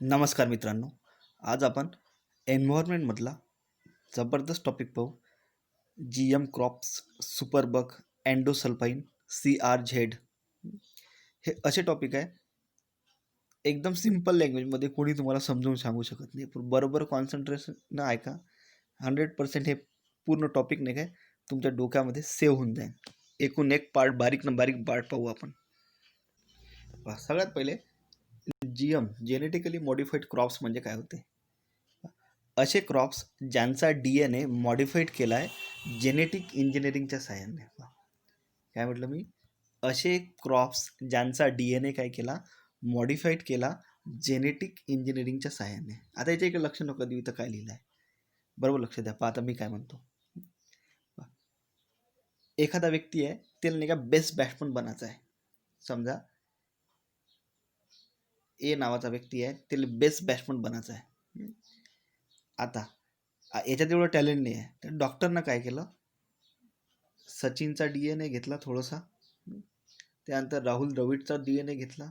नमस्कार मित्रांनो. आज आपण एन्व्हायरमेंटमधला जबरदस्त टॉपिक पाहू. G M crops, superbug, endosulfan, CRZ. हे असे टॉपिक आहे, एकदम सिम्पल लँग्वेजमध्ये कोणी तुम्हाला समजावून सांगू शकत नाही. पण बरोबर कॉन्सन्ट्रेशन ऐका. 100% हे पूर्ण टॉपिक नाही काय तुमच्या डोक्यामध्ये सेव्ह होऊन जाईल. एकूण एक पार्ट, बारीक न बारीक पार्ट पाहू आपण. सगळ्यात पहिले GM जेनेटिकली मॉडिफाईड क्रॉप्स म्हणजे काय होते. असे क्रॉप्स ज्यांचा DNA मॉडिफाईड केला आहे जेनेटिक इंजिनिअरिंगच्या साहाय्याने. काय म्हटलं मी? असे क्रॉप्स ज्यांचा DNA काय केला, मॉडिफाईड केला जेनेटिक इंजिनिअरिंगच्या साहाय्याने. आता याच्या इकडे लक्ष नको देऊ, इथं काय लिहिलं आहे बरोबर लक्ष द्या. आता मी काय म्हणतो, एखादा व्यक्ती आहे, त्याला नाही का बेस्ट बॅट्समन बनायचा आहे. समजा ए नावाचा व्यक्ती आहे, त्याला बेस्ट बॅट्समन बनायचं आहे. आता याच्यात एवढं टॅलेंट नाही आहे, तर डॉक्टरनं काय केलं, सचिनचा DNA घेतला थोडासा, त्यानंतर राहुल द्रविडचा DNA घेतला,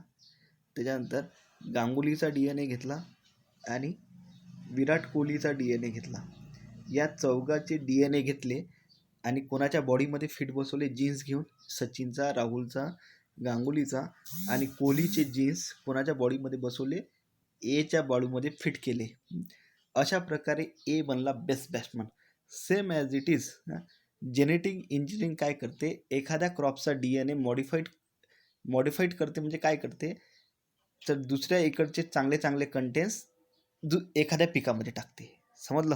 त्याच्यानंतर गांगुलीचा DNA घेतला आणि विराट कोहलीचा DNA घेतला. या चौघाचे DNA घेतले आणि कोणाच्या बॉडीमध्ये फिट बसवले जीन्स घेऊन, सचिनचा, राहुलचा, गांगुलीचा आणि कोहलीचे जीन्स कोणाच्या बॉडीमध्ये बसवले, एच्या बॉडीमध्ये फिट केले. अशा प्रकारे ए बनला best batsman. Same as it is genetic engineering काय करते, एखाद्या क्रॉपचा DNA मॉडिफाईड करते. म्हणजे काय करते, तर दुसऱ्या इकडचे चांगले चांगले कंटेंट्स एखाद्या पिकामध्ये टाकते. समजलं?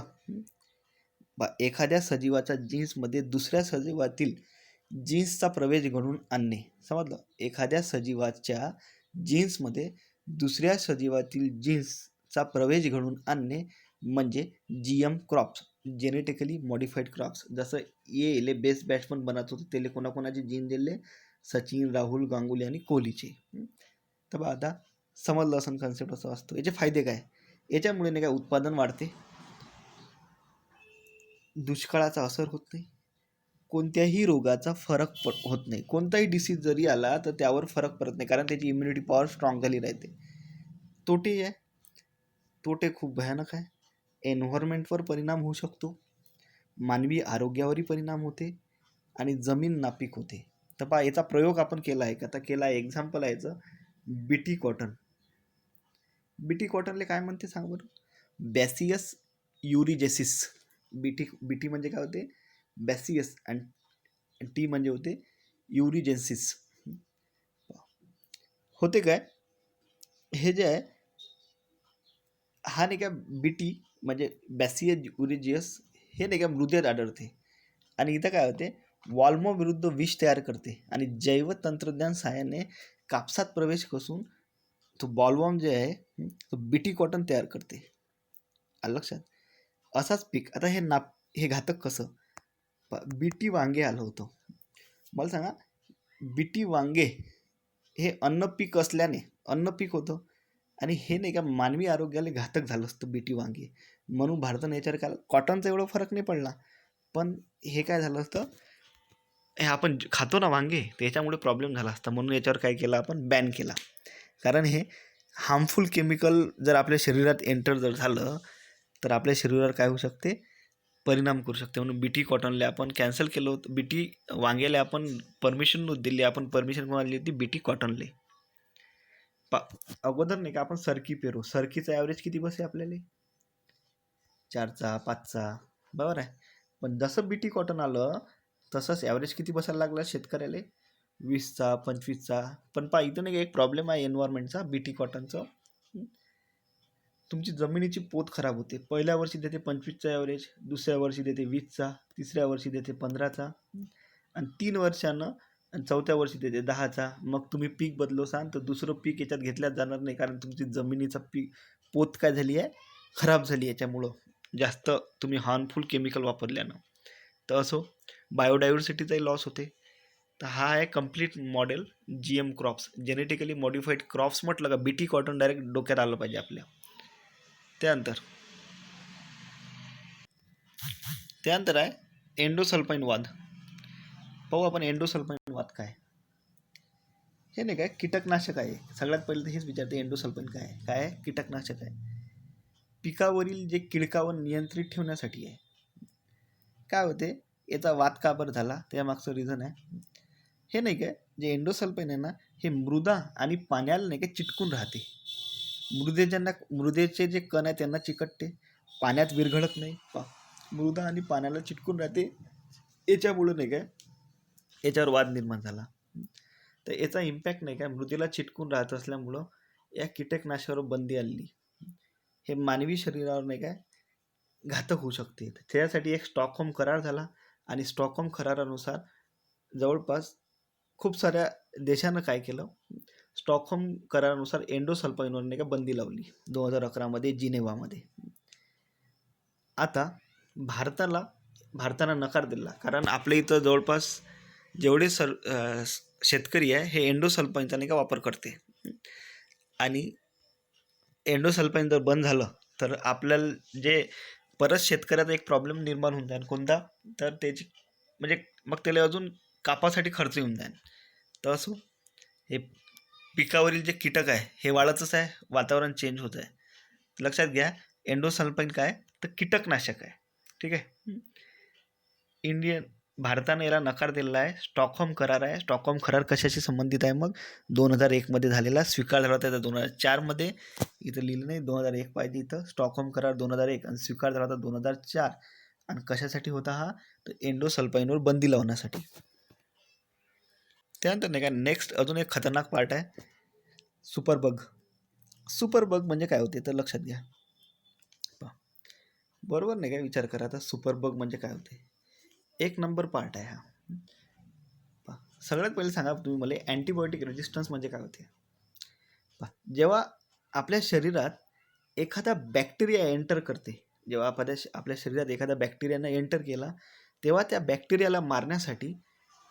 एखाद्या सजीवाच्या जीन्समध्ये दुसऱ्या सजीवातील जीन्सचा प्रवेश घडवून आणणे. समजलं? एखाद्या सजीवाच्या जीन्समध्ये दुसऱ्या सजीवातील जीन्सचा प्रवेश घडवून आणणे म्हणजे GM crops, genetically modified crops. जसं येले बेस्ट बॅट्समन बनत होते, त्याला कोणाकोणाचे जीन दिले, सचिन, राहुल, गांगुली आणि कोहलीचे. तर आता समजलं असं कन्सेप्ट असं असतो. याचे फायदे काय? याच्यामुळे नाही काय उत्पादन वाढते, दुष्काळाचा असर होत नाही, कोणत्याही रोगाचा फरक होत नाही. कोणताही डिसीज जरी आला तर त्यावर फरक पडत नाही, कारण त्याची इम्युनिटी पॉवर स्ट्रॉंग झाली राहते. तोटे आहे, तोटे खूप भयानक आहे. एन्व्हायरमेंटवर परिणाम होऊ शकतो, मानवी आरोग्यावरही परिणाम होते आणि जमीन नापीक होते. तर पहा, याचा प्रयोग आपण केला आहे का? आता केला आहे. एक्झाम्पल आहे याचं बीटी कॉटन. बीटी कॉटनले काय म्हणते सांग बरं? बॅसियस युरिजेसिस. बीटी म्हणजे काय होते? बॅसियस, आणि टी म्हणजे होते युरिजेन्सिस. होते काय, हे जे आहे, हा नाही का बीटी म्हणजे बॅसियस युरिजियस, हे नाही का मृदेत आढळते. आणि इथं काय होते, वॉल्मो विरुद्ध विष तयार करते आणि जैव तंत्रज्ञान सहाय्याने कापसात प्रवेश करून तो बॉलवॉर्म जे आहे तो बीटी कॉटन तयार करते. आलं लक्षात? असाच पीक. आता हे घातक कसं? बीटी वांगे आलं होतं. मला सांगा, बीटी वांगे हे अन्न पीक असल्याने अन्न पीक होतं, आणि हे नाही का मानवी आरोग्याला घातक झालं असतं बीटी वांगे. म्हणून भारताने याच्यावर काय, कॉटनचा एवढा फरक नाही पडला, पण हे काय झालं असतं, हे आपण खातो ना वांगे, त्याच्यामुळे प्रॉब्लेम झाला असता. म्हणून याच्यावर काय केलं, आपण बॅन केला. कारण हे हार्मफुल केमिकल जर आपल्या शरीरात एंटर जर झालं तर आपल्या शरीरावर काय होऊ शकते, परिणाम करू शकते. म्हणून बीटी कॉटनला आपण कॅन्सल केलं होतं. बीटी वांग्याला आपण परमिशन नव्हती दिली. आपण परमिशन कोणाला दिली होती? बीटी कॉटनले. अगोदर नाही का आपण सरकी पेरू, सरकीचा ॲव्हरेज किती बसे आपल्याला? 4चा 5चा, बरोबर आहे. पण जसं बीटी कॉटन आलं तसंच ॲव्हरेज किती बसायला लागला शेतकऱ्याला? 20चा 25चा. पण पहा, इथं नाही एक प्रॉब्लेम आहे एन्व्हायरमेंटचा, बीटी कॉटनचं. तुमची जमिनीची पोत खराब होते. पहिल्या वर्षी देते 25चा ॲव्हरेज, दुसऱ्या वर्षी देते 20चा, तिसऱ्या वर्षी देते 15चा, आणि 3 वर्षानं आणि चौथ्या वर्षी देते 10चा. मग तुम्ही पीक बदलवसान तर दुसरं पीक याच्यात घेतल्याच जाणार नाही, कारण तुमची जमिनीचा पोत काय झाली आहे, खराब झाली. याच्यामुळं जास्त तुम्ही हार्मफुल केमिकल वापरल्यानं. तर असो, बायोडायव्हर्सिटीचाही लॉस होते. तर हा आहे complete model GM crops, genetically modified crops. म्हटलं का बीटी कॉटन डायरेक्ट डोक्यात आलं पाहिजे आपल्या. त्यानंतर आहे एंडोसल्फाईन वाद. पाहू आपण एंडोसल्फाईन वाद काय. हे नाही काय कीटकनाशक आहे. सगळ्यात पहिले तर हेच विचारते एंडोसल्फान काय आहे. काय आहे? कीटकनाशक आहे. पिकावरील जे किडकावर नियंत्रित ठेवण्यासाठी आहे. काय होते याचा वाद का बरं झाला त्यामागचं रिझन आहे. हे नाही काय जे एंडोसल्फान आहे ना हे मृदा आणि पाण्याला नाही काय चिटकून राहते. मृदेचे जे कण आहे त्यांना चिकटते, पाण्यात विरघळत नाही. मृदा आणि पाण्याला चिटकून राहते. याच्यामुळे नाही काय याच्यावर वाद निर्माण झाला. तर याचा इम्पॅक्ट नाही काय मृदेला चिटकून राहत असल्यामुळं या कीटकनाशकावर बंदी आली. हे मानवी शरीरावर नाही काय घातक होऊ शकते. त्यासाठी एक स्टॉकहोम करार झाला आणि स्टॉकहोम करारानुसार जवळपास खूप साऱ्या देशानं काय केलं, स्टॉकहोम करारानुसार एंडोसल्फानवर नाही का बंदी लावली 2011 जिनेव्हामध्ये. आता भारतानं नकार दिला, कारण आपल्या इथं जवळपास जेवढे शेतकरी आहे हे एंडोसल्फानचा नाही का वापर करते. आणि एंडोसल्फान जर बंद झालं तर आपल्याला जे परत शेतकऱ्याचा एक प्रॉब्लेम निर्माण होऊन जाईल. कोणता? तर त्याची म्हणजे मग त्याला अजून कापासाठी खर्च येऊन जाईल. तर असो हे पिकावरील जे कीटक आहे हे वाढतच आहे, वातावरण चेंज होत आहे. लक्षात घ्या एंडोसल्फान काय तर कीटकनाशक आहे. ठीक आहे. भारताने याला नकार दिलेला आहे. स्टॉकहोम करार आहे. स्टॉकहोम करार कशाशी संबंधित आहे? मग 2001 झालेला, स्वीकार झाला होता 2004 इथं लिहिलं नाही, 2001 पाहिजे इथं. स्टॉकहोम करार 2001 आणि स्वीकार झाला होता 2004. आणि कशासाठी होता हा? तर एंडोसल्फानवर बंदी लावण्यासाठी. त्यानंतर नाही का नेक्स्ट अजून एक खतरनाक पार्ट आहे, सुपरबग. सुपरबग म्हणजे काय होते तर लक्षात घ्या. बरोबर नाही काय विचार करा आता सुपरबग म्हणजे काय होते. 1 नंबर पार्ट आहे हा. सगळ्यात पहिले सांगा तुम्ही मला अँटीबायोटिक रेजिस्टन्स म्हणजे काय होते. जेव्हा आपल्या शरीरात एखादा बॅक्टेरिया एंटर करते, जेव्हा आपल्या शरीरात एखादा बॅक्टेरियानं एंटर केला तेव्हा त्या बॅक्टेरियाला मारण्यासाठी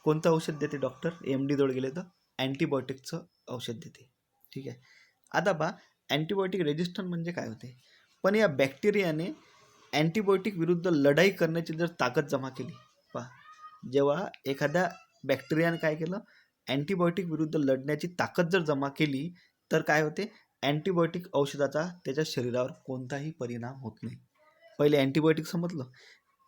कोणतं औषध देते डॉक्टर? MD जवळ गेले तर अँटीबायोटिकचं औषध देते. ठीक आहे. आता अँटीबायोटिक रेजिस्टन्स म्हणजे काय होते. पण या बॅक्टेरियाने अँटीबायोटिक विरुद्ध लढाई करण्याची जर ताकद जमा केली, जेव्हा एखाद्या बॅक्टेरियाने काय केलं, अँटीबायोटिक विरुद्ध लढण्याची ताकद जर जमा केली तर काय होते, अँटीबायोटिक औषधाचा त्याच्या शरीरावर कोणताही परिणाम होत नाही. पहिले अँटीबायोटिक समजलं.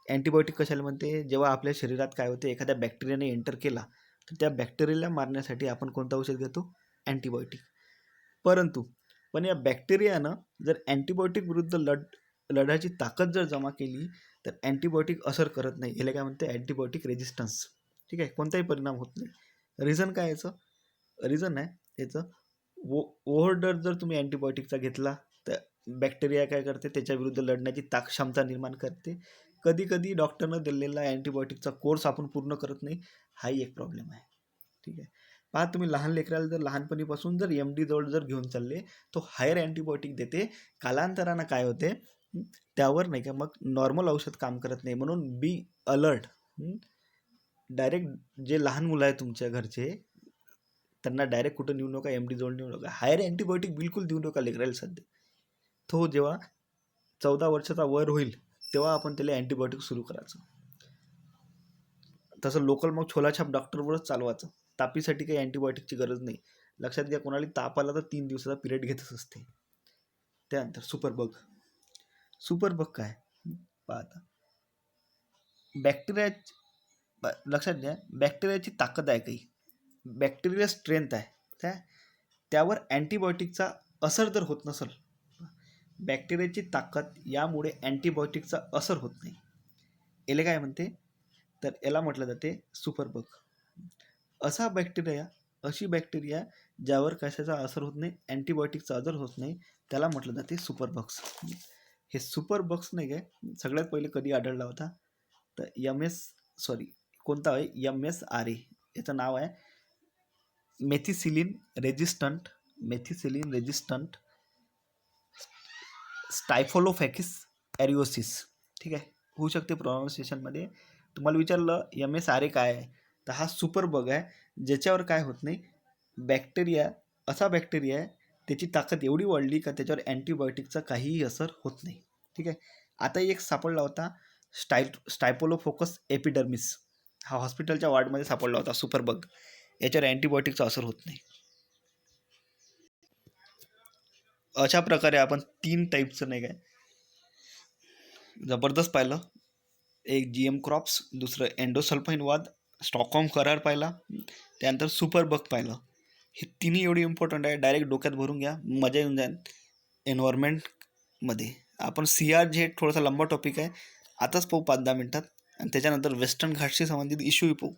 अँटीबायोटिक कशाला म्हणते? जेव्हा आपल्या शरीरात काय होते, एखाद्या बॅक्टेरियाने एंटर केला तर त्या बॅक्टेरियाला मारण्यासाठी आपण कोणतं औषध घेतो? अँटीबायोटिक. पण या बॅक्टेरियानं जर अँटीबायोटिक विरुद्ध लढायची ताकद जर जमा केली तर अँटीबायोटिक असर करत नाही. याला काय म्हणते? Antibiotic resistance. ठीक आहे. कोणताही परिणाम होत नाही. रिझन काय याचं? रिझन आहे याचं ओव्हरडोस जर तुम्ही अँटीबायोटिकचा घेतला तर बॅक्टेरिया काय करते, त्याच्या विरुद्ध लढण्याची क्षमता निर्माण करते. कधी कधी डॉक्टरनं दिलेला अँटीबायोटिकचा कोर्स आपण पूर्ण करत नाही, हाही एक प्रॉब्लेम आहे. ठीक आहे. तुम्ही लहान लेकराला जर लहानपणीपासून जर MD जवळ जर घेऊन चालले तो हायर अँटीबायोटिक देते. कालांतरानं काय होते त्यावर नाही का मग नॉर्मल औषध काम करत नाही. म्हणून बी अलर्ट. डायरेक्ट जे लहान मुलं आहे तुमच्या घरचे त्यांना डायरेक्ट कुठं नेऊ नका, MD जवळ नेऊ नका. हायर अँटीबायोटिक बिलकुल देऊ नका लेकराला सध्या. तो जेव्हा 14 वर्षाचा वर होईल तेव्हा आपण त्याला अँटीबायोटिक सुरू करायचं. तसं लोकल मग छोलाछाप डॉक्टरवरच चालवायचं. तापीसाठी काही अँटीबायोटिकची गरज नाही. लक्षात घ्या, कोणाला ताप आला तर 3 दिवसाचा पिरियड घेतच असते. त्यानंतर सुपरबग काय? आता लक्षात घ्या, बॅक्टेरियाची ताकद आहे, काही बॅक्टेरिया स्ट्रेंथ आहे, त्यावर अँटीबायोटिकचा असर जर होत नसेल, बॅक्टेरियाची ताकद यामुळे अँटीबायोटिकचा असर होत नाही. याला काय म्हणते तर याला म्हटलं जाते सुपरबग. अशी बॅक्टेरिया ज्यावर कशाचा असर होत नाही, अँटीबायोटिकचा असर होत नाही, त्याला म्हटलं जाते सुपरबग्स. हे सुपरबग्स नाही काय सगळ्यात पहिले कधी आढळला होता तर कोणता आहे? MSRA याचं नाव आहे, मेथिसिलिन रेजिस्टंट स्टायफोलोफॅकिस एरिओसिस. ठीक आहे, होऊ शकते प्रोनाऊन्सिएशनमध्ये. तुम्हाला विचारलं MSRA काय आहे तर हा सुपरबग आहे ज्याच्यावर काय होत नाही, असा बॅक्टेरिया आहे त्याची ताकद एवढी वाढली का त्याच्यावर अँटीबायोटिकचा काहीही असर होत नाही. ठीक आहे. आता एक सापडला होता स्टायफोलोफोकस एपिडर्मिस, हा हॉस्पिटलच्या वॉर्डमध्ये सापडला होता सुपरबग. याच्यावर अँटीबायोटिकचा असर होत नाही. अशा प्रकारे आपण 3 टाईपचं नाही काय जबरदस्त पाहिलं. एक GM क्रॉप्स, दुसरं एंडोसल्फाईन वाद, स्टॉकहोम करार पाहिला, त्यानंतर सुपर बग पाहिलं. हे तिन्ही एवढी इम्पॉर्टंट आहे, डायरेक्ट डोक्यात भरून घ्या, मजा येऊन जाईल एन्व्हायरमेंटमध्ये. आपण CRZ थोडासा लंबा टॉपिक आहे, आताच पाहू 5-10 मिनिटात, आणि त्याच्यानंतर वेस्टर्न घाटशी संबंधित इश्यूही पाहू.